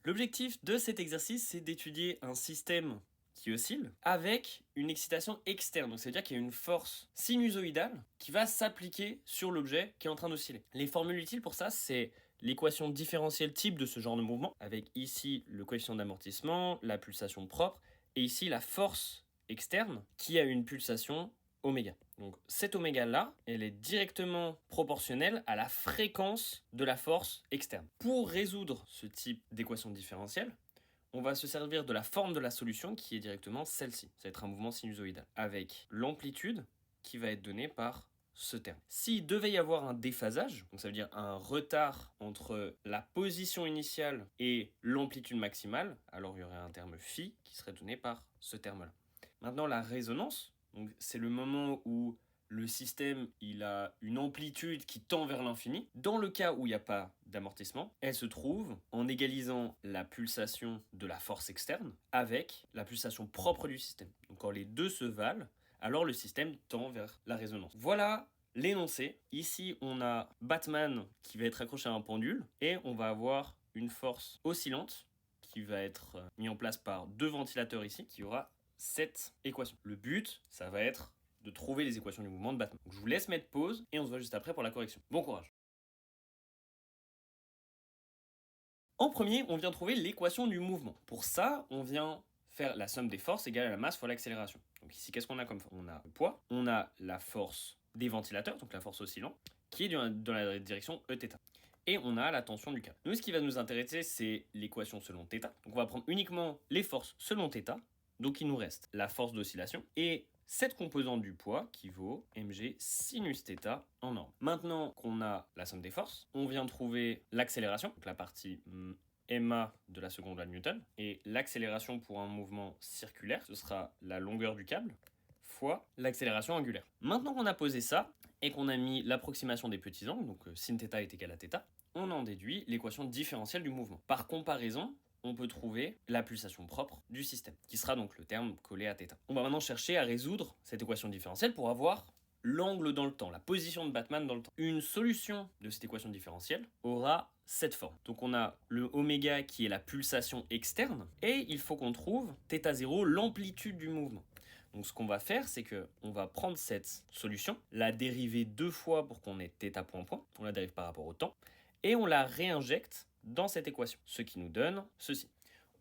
L'objectif de cet exercice, c'est d'étudier un système qui oscille avec une excitation externe. Donc, c'est-à-dire qu'il y a une force sinusoïdale qui va s'appliquer sur l'objet qui est en train d'osciller. Les formules utiles pour ça, c'est l'équation différentielle type de ce genre de mouvement, avec ici le coefficient d'amortissement, la pulsation propre, et ici la force externe qui a une pulsation oméga. Donc cette oméga-là, elle est directement proportionnelle à la fréquence de la force externe. Pour résoudre ce type d'équation différentielle, on va se servir de la forme de la solution qui est directement celle-ci. Ça va être un mouvement sinusoïdal, avec l'amplitude qui va être donnée par ce terme. S'il devait y avoir un déphasage, donc ça veut dire un retard entre la position initiale et l'amplitude maximale, alors il y aurait un terme phi qui serait donné par ce terme-là. Maintenant, la résonance, donc c'est le moment où le système il a une amplitude qui tend vers l'infini. Dans le cas où il n'y a pas d'amortissement, elle se trouve en égalisant la pulsation de la force externe avec la pulsation propre du système. Donc quand les deux se valent, alors le système tend vers la résonance. Voilà l'énoncé. Ici, on a Batman qui va être accroché à un pendule et on va avoir une force oscillante qui va être mise en place par deux ventilateurs ici, qui aura cette équation. Le but, ça va être de trouver les équations du mouvement de Batman. Donc je vous laisse mettre pause et on se voit juste après pour la correction. Bon courage. En premier, on vient trouver l'équation du mouvement. Pour ça, on vient faire la somme des forces égale à la masse fois l'accélération. Donc ici, qu'est-ce qu'on a comme force? On a le poids, on a la force des ventilateurs, donc la force oscillante, qui est dans la direction Eθ. Et on a la tension du câble. Nous, ce qui va nous intéresser, c'est l'équation selon θ. Donc on va prendre uniquement les forces selon θ. Donc il nous reste la force d'oscillation et cette composante du poids qui vaut mg sinus θ en norme. Maintenant qu'on a la somme des forces, on vient trouver l'accélération, donc la partie ma de la seconde loi de Newton, et l'accélération pour un mouvement circulaire, ce sera la longueur du câble fois l'accélération angulaire. Maintenant qu'on a posé ça et qu'on a mis l'approximation des petits angles, donc sin θ est égal à θ, on en déduit l'équation différentielle du mouvement. Par comparaison, on peut trouver la pulsation propre du système, qui sera donc le terme collé à θ. On va maintenant chercher à résoudre cette équation différentielle pour avoir l'angle dans le temps, la position de Batman dans le temps. Une solution de cette équation différentielle aura cette forme. Donc on a le oméga qui est la pulsation externe, et il faut qu'on trouve θ0, l'amplitude du mouvement. Donc ce qu'on va faire, c'est qu'on va prendre cette solution, la dériver deux fois pour qu'on ait θ point point, on la dérive par rapport au temps, et on la réinjecte dans cette équation, ce qui nous donne ceci.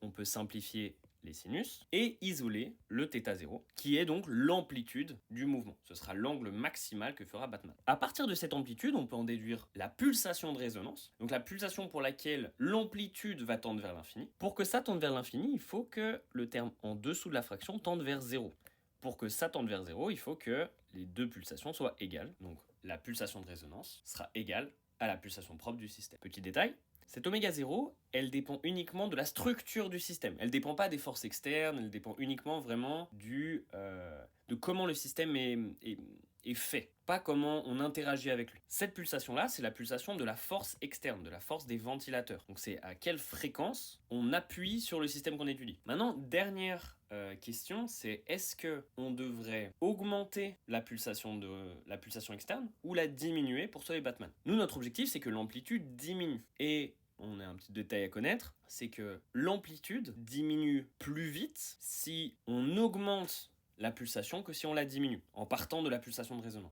On peut simplifier les sinus et isoler le θ0, qui est donc l'amplitude du mouvement. Ce sera l'angle maximal que fera Batman. À partir de cette amplitude, on peut en déduire la pulsation de résonance, donc la pulsation pour laquelle l'amplitude va tendre vers l'infini. Pour que ça tende vers l'infini, il faut que le terme en dessous de la fraction tende vers 0. Pour que ça tende vers 0, il faut que les deux pulsations soient égales. Donc la pulsation de résonance sera égale à la pulsation propre du système. Petit détail, cette oméga 0, elle dépend uniquement de la structure du système. Elle ne dépend pas des forces externes, elle dépend uniquement vraiment de comment le système est fait, pas comment on interagit avec lui. Cette pulsation-là, c'est la pulsation de la force externe, de la force des ventilateurs. Donc c'est à quelle fréquence on appuie sur le système qu'on étudie. Maintenant, dernière question, c'est est-ce qu'on devrait augmenter la pulsation externe ou la diminuer pour sauver Batman? Nous, notre objectif, c'est que l'amplitude diminue. Et on a un petit détail à connaître, c'est que l'amplitude diminue plus vite si on augmente la pulsation que si on la diminue, en partant de la pulsation de résonance.